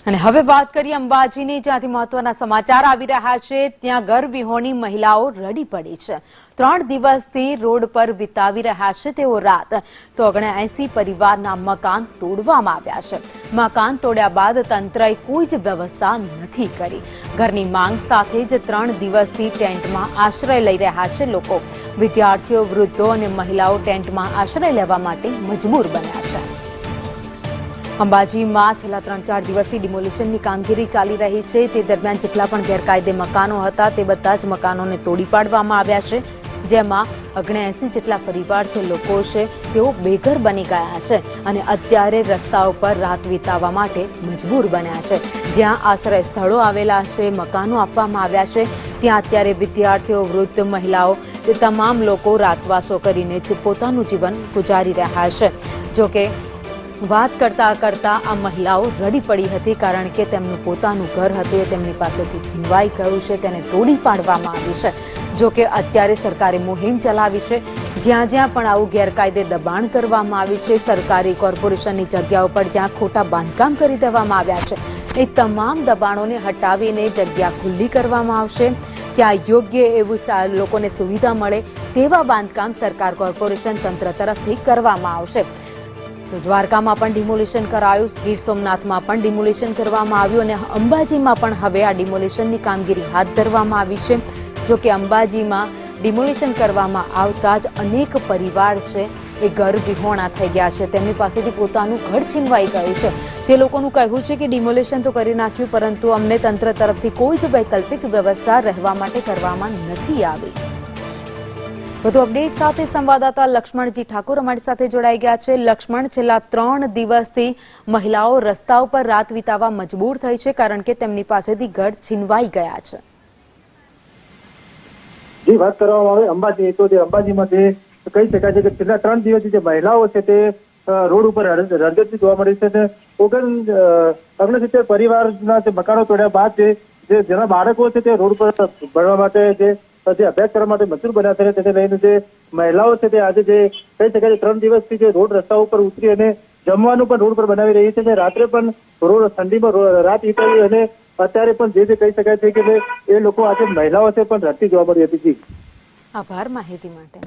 અને હવે વાત કરીએ અંબાજીની, જ્યાંથી મહત્વના સમાચાર આવી રહ્યા છે। ત્યાં ઘર વિહોણી મહિલાઓ રડી પડી છે। 3 દિવસથી રોડ પર વિતાવી રહ્યા છે તેઓ રાત। તો 79 પરિવારના મકાન તોડવામાં આવ્યા છે। મકાન તોડ્યા બાદ તંત્રએ કોઈ જ વ્યવસ્થા નથી કરી। ઘરની માંગ સાથે જ 3 દિવસથી ટેન્ટમાં આશ્રય લઈ રહ્યા છે લોકો। વિદ્યાર્થીઓ, વૃદ્ધો અને મહિલાઓ ટેન્ટમાં આશ્રય લેવા માટે મજબૂર બન્યા છે। અંબાજીમાં છેલ્લા 3-4 દિવસથી ડિમોલિશનની કામગીરી ચાલી રહી છે। તે દરમિયાન જેટલા પણ ગેરકાયદે મકાનો હતા તે બધા જ મકાનોને તોડી પાડવામાં આવ્યા છે, જેમાં 79 જેટલા પરિવાર છે, લોકો છે, તેઓ બેઘર બની ગયા છે અને અત્યારે રસ્તા ઉપર રાત વિતાવવા માટે મજબૂર બન્યા છે। જ્યાં આશ્રય સ્થળો આવેલા છે, મકાનો આપવામાં આવ્યા છે, ત્યાં અત્યારે વિદ્યાર્થીઓ, વૃદ્ધ, મહિલાઓ તે તમામ લોકો રાતવાસો કરીને જ પોતાનું જીવન ગુજારી રહ્યા છે। જોકે વાત કરતા કરતા આ મહિલાઓ રડી પડી હતી, કારણ કે તેમનું પોતાનું ઘર હતું એ તેમની પાસેથી છીનવાઈ ગયું છે, તેને તોડી પાડવામાં આવ્યું છે। જો કે અત્યારે સરકારે મુહિમ ચલાવી છે। જ્યાં જ્યાં પણ આવું ગેરકાયદે દબાણ કરવામાં આવ્યું છે, સરકારી કોર્પોરેશનની જગ્યાઓ પર જ્યાં ખોટા બાંધકામ કરી દેવામાં આવ્યા છે, એ તમામ દબાણોને હટાવીને જગ્યા ખુલ્લી કરવામાં આવશે। ત્યાં યોગ્ય એવું લોકોને સુવિધા મળે તેવા બાંધકામ સરકાર, કોર્પોરેશન, તંત્ર તરફથી કરવામાં આવશે। તો દ્વારકામાં પણ ડિમોલિશન કરાયું, ગીર સોમનાથમાં પણ ડિમોલિશન કરવામાં આવ્યું અને અંબાજીમાં પણ હવે આ ડિમોલિશનની કામગીરી હાથ ધરવામાં આવી છે। જો કે અંબાજીમાં ડિમોલિશન કરવામાં આવતા જ અનેક પરિવાર છે એ ઘર વિહોણા થઈ ગયા છે, તેમની પાસેથી પોતાનું ઘર છીનવાઈ ગયું છે। તે લોકોનું કહેવું છે કે ડિમોલિશન તો કરી નાખ્યું, પરંતુ અમને તંત્ર તરફથી કોઈ જ વૈકલ્પિક વ્યવસ્થા રહેવા માટે કરવામાં નથી આવી। વધુ અપડેટ સાથે સંવાદદાતા લક્ષ્મણજી ઠાકોર અમારી સાથે જોડાઈ ગયા છે। લક્ષ્મણ, છેલ્લા 3 દિવસથી મહિલાઓ રસ્તા ઉપર રાત વિતાવવા મજબૂર થઈ છે, કારણ કે તેમની પાસેથી ઘર છીનવાઈ ગયા છે। જે વાત કરવામાં આવે અંબાજી, તો અંબાજીમાં જે કહી શકાય છે કે છેલ્લા 3 દિવસથી જે મહિલાઓ છે તે રોડ ઉપર રડતી જોવા મળી છે। 69 પરિવારના જે મકાનો તોડ્યા બાદ જેના બાળકો છે તે રોડ પર ભણવા માટે જે અભ્યાસ કરવા માટે મજબૂર બન્યા છે, તેને લઈને જે મહિલાઓ છે તે આજે જે કહી શકાય 3 દિવસથી જે રોડ રસ્તા ઉપર ઉતરી અને જમવાનું પણ રોડ પર બનાવી રહી છે। રાત્રે પણ રોડ ઠંડીમાં રાત વિતાવી અને અત્યારે પણ જે કહી શકાય છે કે એ લોકો આજે મહિલાઓ છે પણ રડતી જોવા મળી હતી। આભાર માહિતી માટે।